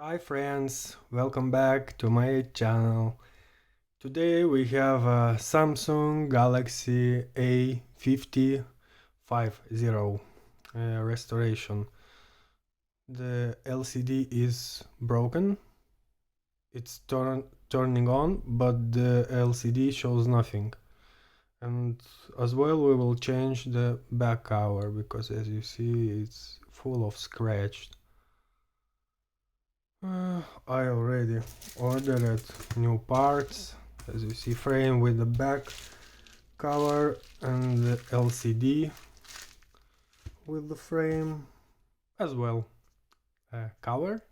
Hi friends, welcome back to my channel. Today we have a Samsung Galaxy A50 restoration. The LCD is broken, it's turning on, but the LCD shows nothing. And as well we will change the back cover because as you see it's full of scratch. I already ordered new parts. As you see, frame with the back cover and the LCD with the frame as well. Cover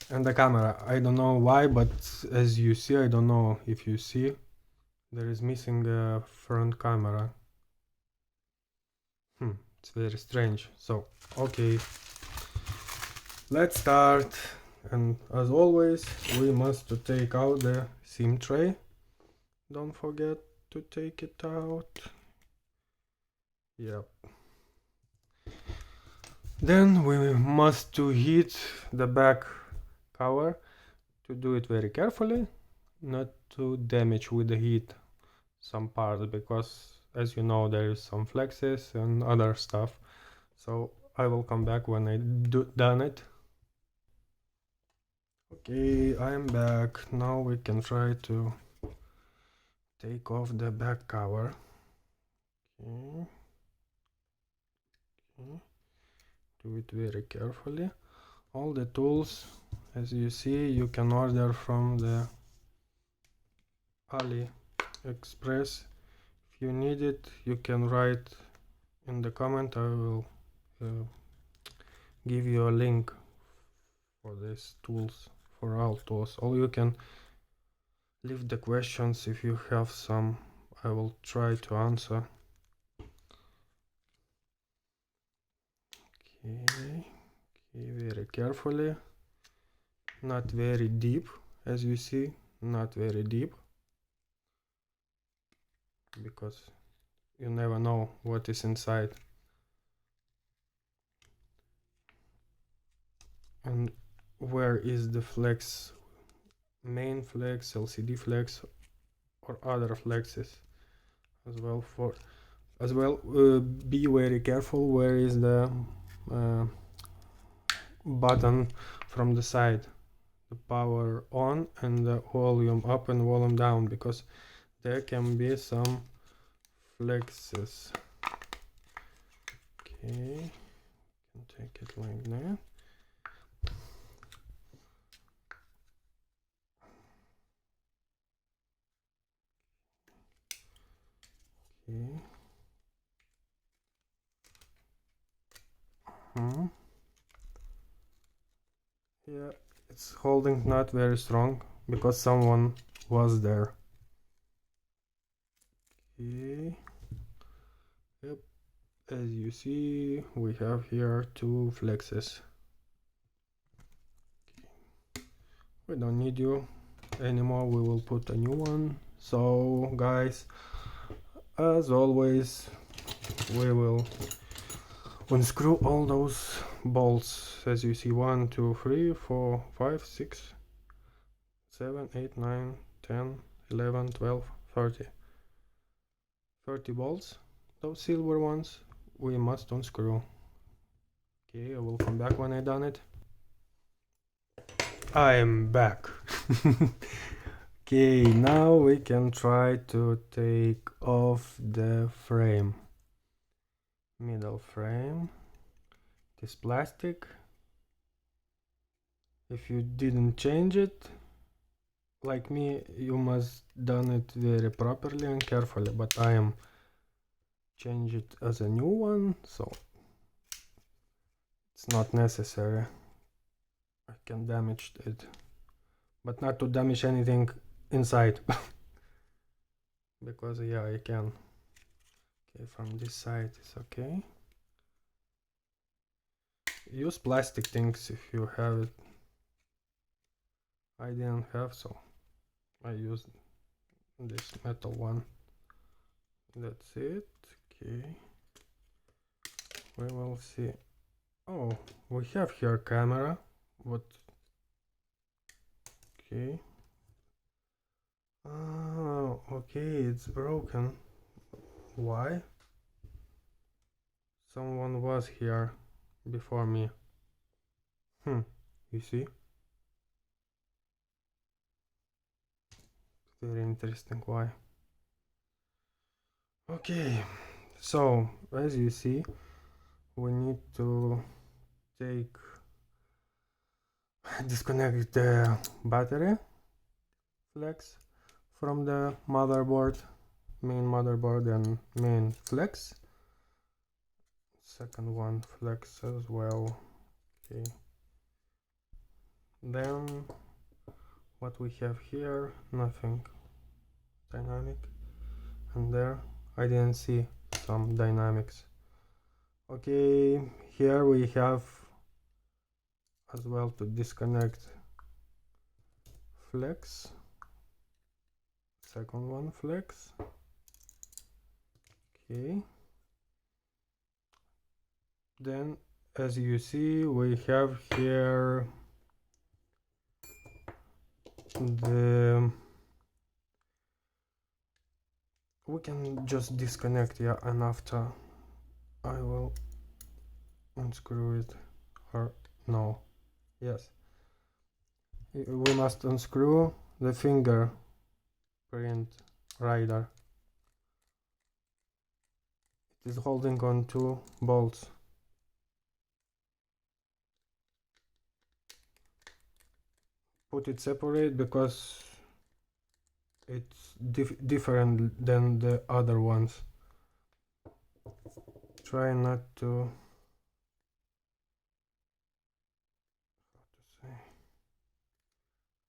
and the camera. I don't know why, but as you see, I don't know if you see, there is missing a front camera. It's very strange. So, okay, let's start. And as always, we must to take out the SIM tray. Don't forget to take it out. Yep. Then we must to heat the back cover, to do it very carefully, not to damage with the heat some parts, because as you know there is some flexes and other stuff. So I will come back when I done it. Okay, I'm back. Now we can try to take off the back cover. Okay. Okay. Do it very carefully. All the tools, as you see, you can order from the AliExpress. If you need it, you can write in the comment. I will give you a link for these tools, for all tools. Or you can leave the questions if you have some. I will try to answer. Okay, very carefully. Not very deep, as you see, not very deep, because you never know what is inside. And where is the flex, main flex, LCD flex, or other flexes as well. Be very careful where is the button from the side, the power on and the volume up and volume down, because there can be some flexes. Okay, can take it like that. Okay. Yeah, it's holding not very strong because someone was there. Okay. Yep. As you see, we have here two flexes. Okay. We don't need you anymore. We will put a new one. So, guys, as always, we will unscrew all those bolts. As you see, 1, 2, 3, 4, 5, 6, 7, 8, 9, 10, 11, 12, 30. 30 bolts. Those silver ones we must unscrew. Okay, I will come back when I done it. I am back. Okay, now we can try to take off the frame. Middle frame. This plastic. If you didn't change it, like me, you must done it very properly and carefully, but I am change it as a new one, so it's not necessary. I can damage it, but not to damage anything inside. Because yeah, I can. Okay, from this side is okay. Use plastic things if you have it. I didn't have, so I used this metal one. That's it. Okay, we will see. Oh, we have here camera, what? Okay. Oh, okay, it's broken. Why? Someone was here before me. You see? Very interesting. Why? Okay, so as you see, we need to disconnect the battery flex from the motherboard, main motherboard and main flex. Second one flex as well. Okay. Then what we have here, nothing dynamic, and there I didn't see some dynamics. Okay, here we have as well to disconnect flex, second one flex. Okay, then as you see we have here we can just disconnect, yeah, and after I will unscrew it, or no, yes, we must unscrew the fingerprint rider. It is holding on to bolts. Put it separate because it's different than the other ones. Try not to, how to say,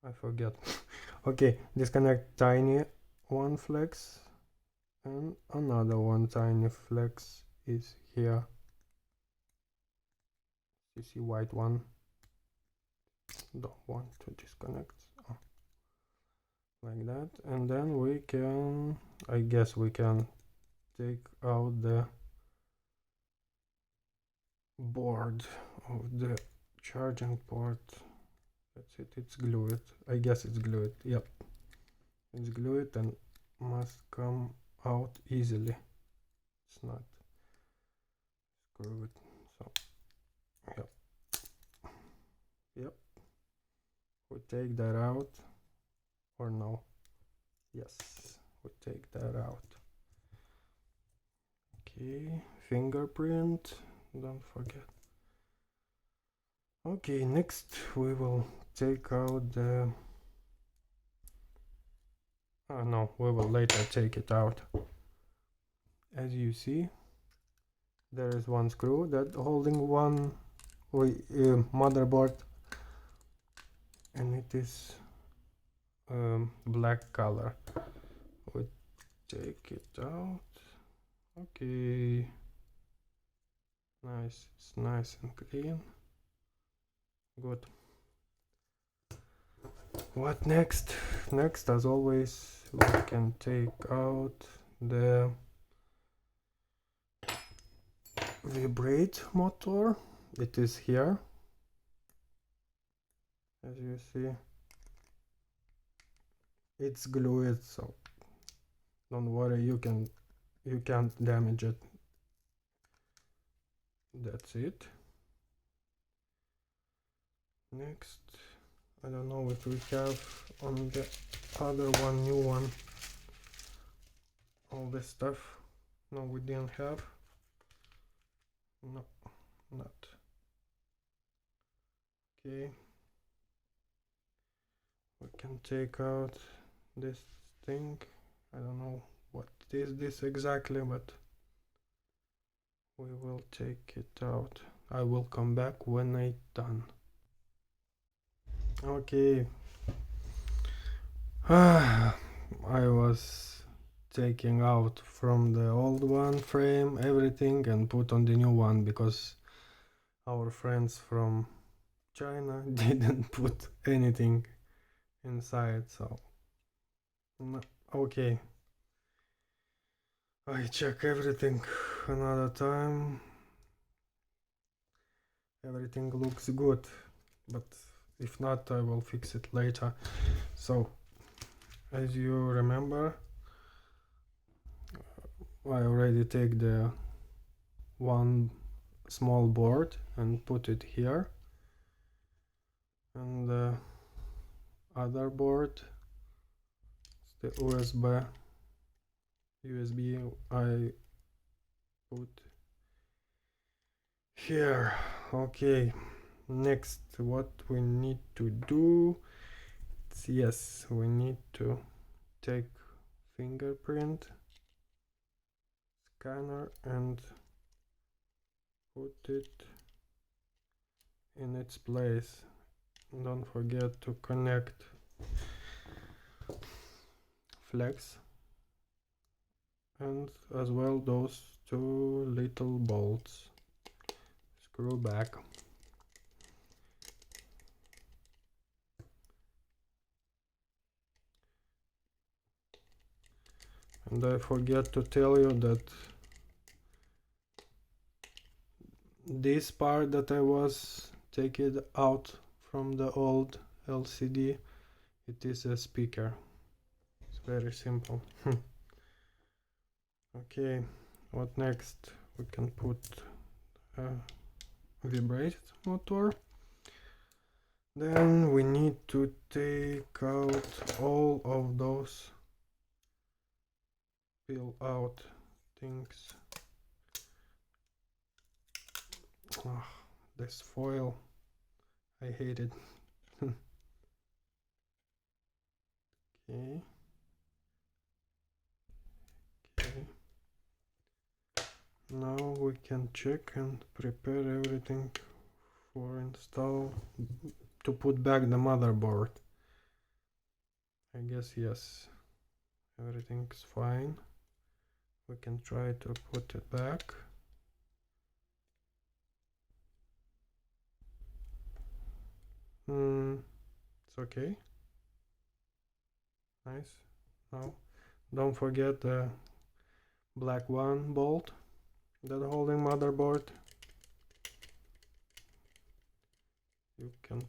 I forget. Okay, disconnect tiny one flex and another one tiny flex is here. You see white one, don't want to disconnect. Oh. Like that, and then we can, I guess we can take out the board of the charging port. That's it, it's glued. I guess it's glued. Yep, it's glued and must come out easily. It's not screwed. So yep, we take that out, or no, yes, we take that out. Okay, fingerprint, don't forget. Okay, next we will take out the, no, we will later take it out. As you see, there is one screw that holding one motherboard, and it is black color. We take it out. Okay, nice, it's nice and clean. Good. What next? Next, as always, we can take out the vibrate motor. It is here, as you see. It's glued, so don't worry, you can't damage it. That's it. Next, I don't know if we have on the other one, new one, all this stuff. No, we didn't have. No, not. Okay, we can take out this thing. I don't know what is this exactly, but we will take it out. I will come back when I'm done. Okay. I was taking out from the old one frame everything and put on the new one because our friends from China didn't put anything inside, so okay, I check everything another time. Everything looks good, but If not, I will fix it later. So as you remember, I already take the one small board and put it here, and the other board, the USB I put here. Okay, next what we need to do, yes, we need to take fingerprint scanner and put it in its place. Don't forget to connect flex and as well those two little bolts. Screw back. And I forget to tell you that this part that I was taking out from the old LCD, it is a speaker. It's very simple. Okay, what next? We can put a vibrate motor. Then we need to take out all of those peel out things. Oh, this foil, I hate it. Okay. Okay. Now we can check and prepare everything for install to put back the motherboard. I guess yes, everything's fine. We can try to put it back. It's okay. Nice. Now don't forget the black one bolt that holding motherboard. You can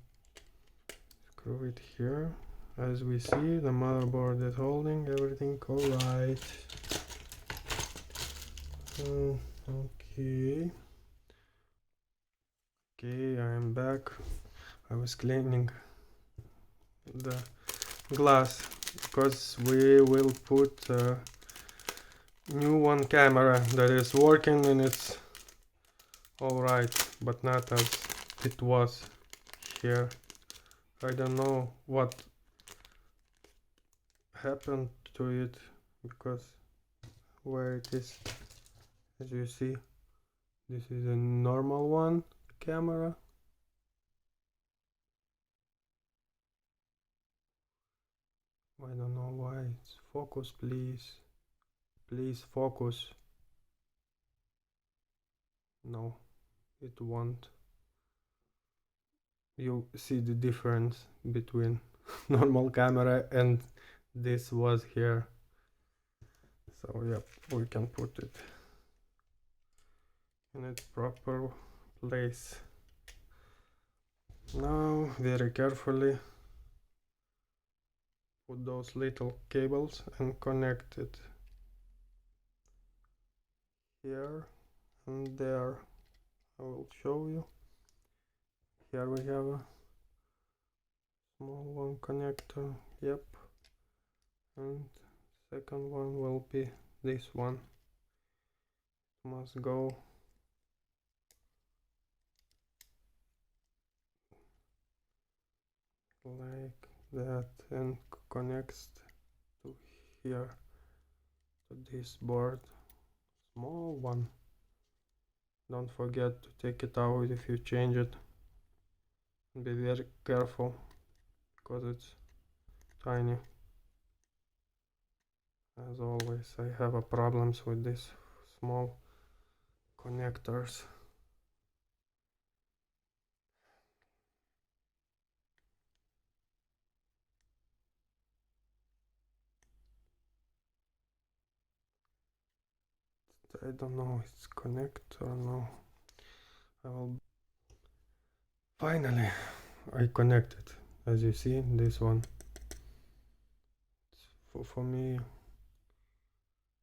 screw it here. As we see, the motherboard is holding everything alright. Okay. Okay, I am back. I was cleaning the glass because we will put a new one camera that is working and it's alright, but not as it was here. I don't know what happened to it, because where it is, as you see, this is a normal one camera. I don't know why. It's focus, please. Please focus. No, it won't. You see the difference between normal camera and this was here. So yep, we can put it in its proper place. Now very carefully put those little cables and connect it here and there. I will show you. Here we have a small one connector, yep, and second one will be this one. Must go like that and connects to here, to this board, small one. Don't forget to take it out if you change it. Be very careful because it's tiny. As always, I have a problems with these small connectors. I don't know, it's connect or no. I will finally I connected. As you see, this one, for me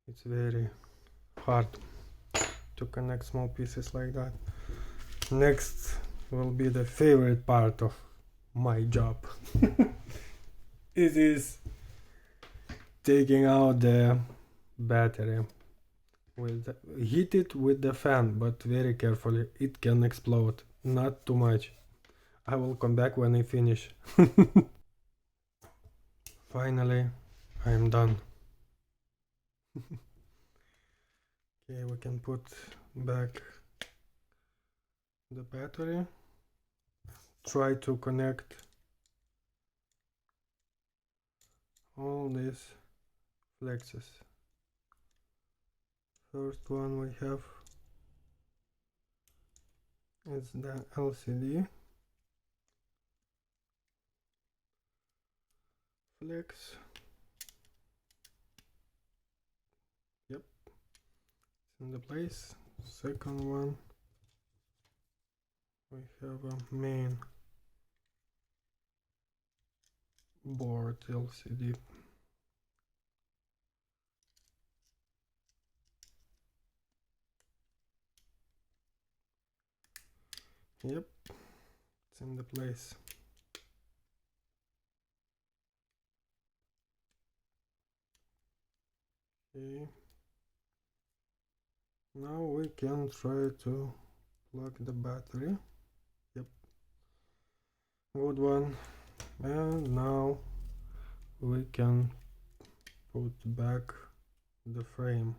it's very hard to connect small pieces like that. Next will be the favorite part of my job. It is taking out the battery. Heat it with the fan, but very carefully, it can explode. Not too much. I will come back when I finish. Finally, I am done. Okay, we can put back the battery. Try to connect all these flexes. First one we have is the LCD flex. Yep, it's in the place. Second one, we have a main board LCD. Yep, it's in the place. Okay, now we can try to plug the battery. Yep, good one. And now we can put back the frame.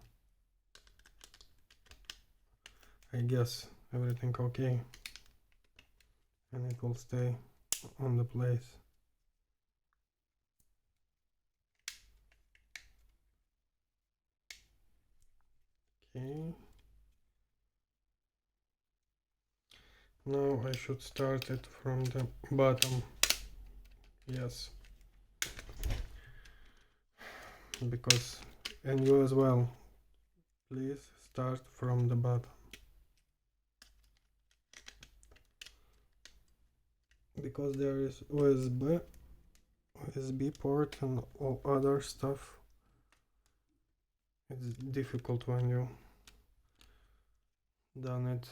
I guess everything okay, and it will stay on the place. Okay, now I should start it from the bottom. Yes, because, and you as well, please start from the bottom, because there is USB port and all other stuff. It's difficult when you done it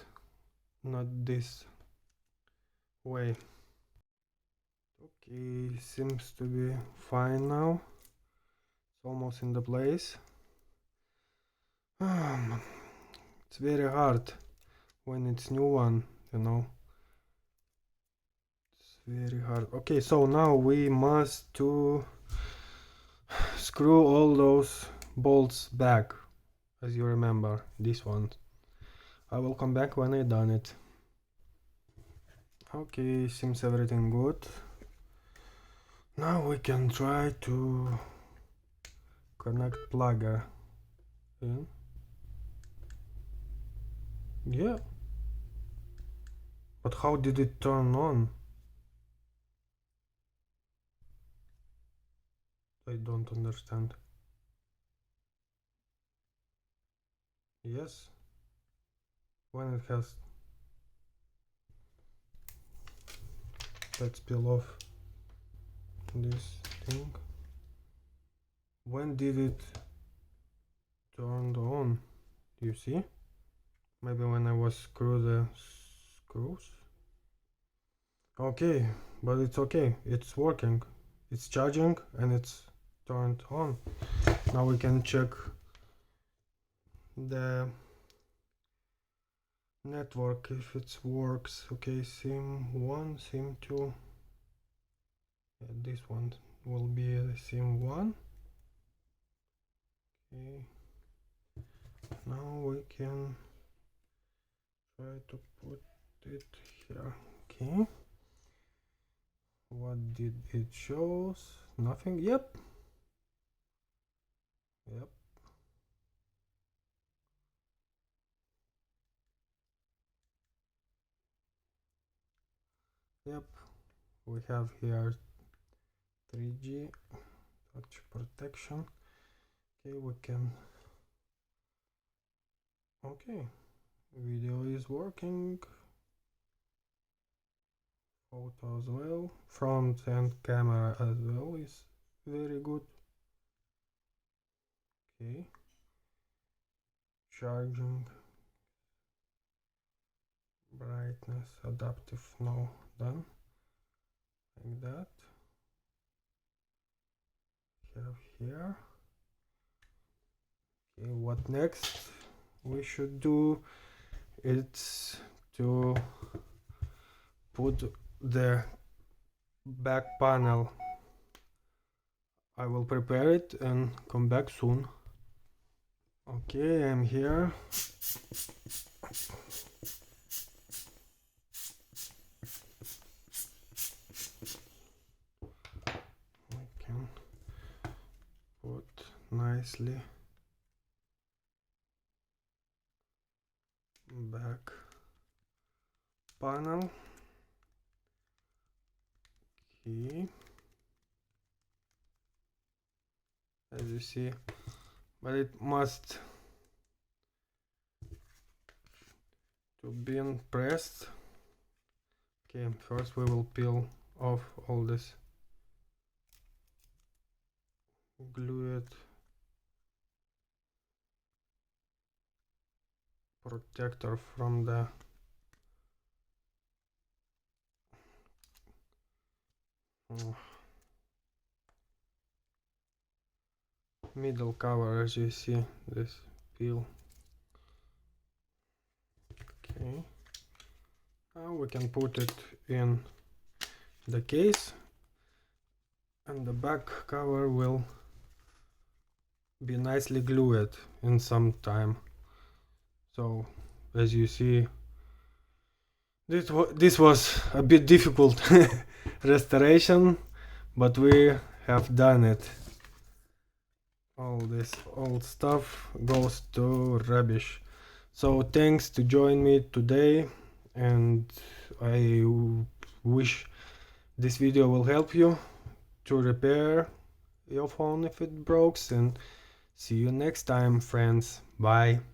not this way. Okay, seems to be fine now. It's almost in the place. It's very hard when it's new one, you know. It's very hard. Okay, so now we must to screw all those bolts back, as you remember, this one. I will come back when I done it. Okay, seems everything good. Now we can try to connect plugger in. Yeah, but how did it turn on? I don't understand. Yes, when it has. Let's peel off this thing. When did it turn on? Do you see? Maybe when I was screw the screws. Okay, but it's okay. It's working. It's charging and it's turned on. Now we can check the network if it works. Okay, sim 1, sim 2. Yeah, this one will be sim 1. Okay, now we can try to put it here. Okay, what did it shows? Nothing. Yep. Yep, we have here 3G touch protection. Okay, we can. Okay, video is working photo as well. Front and camera as well is very good. Okay. Charging. Brightness, adaptive, no, done. Like that. Have here. Okay, what next we should do? It's to put the back panel. I will prepare it and come back soon. Okay, I'm here. I can put nicely back panel. Okay, as you see, but it must to be pressed. Okay, first we will peel off all this glued protector from the middle cover, as you see this peel. Okay, now we can put it in the case, and the back cover will be nicely glued in some time. So as you see, this was a bit difficult restoration, but we have done it. All this old stuff goes to rubbish. So thanks to join me today, and I wish this video will help you to repair your phone if it breaks, and see you next time, friends. Bye.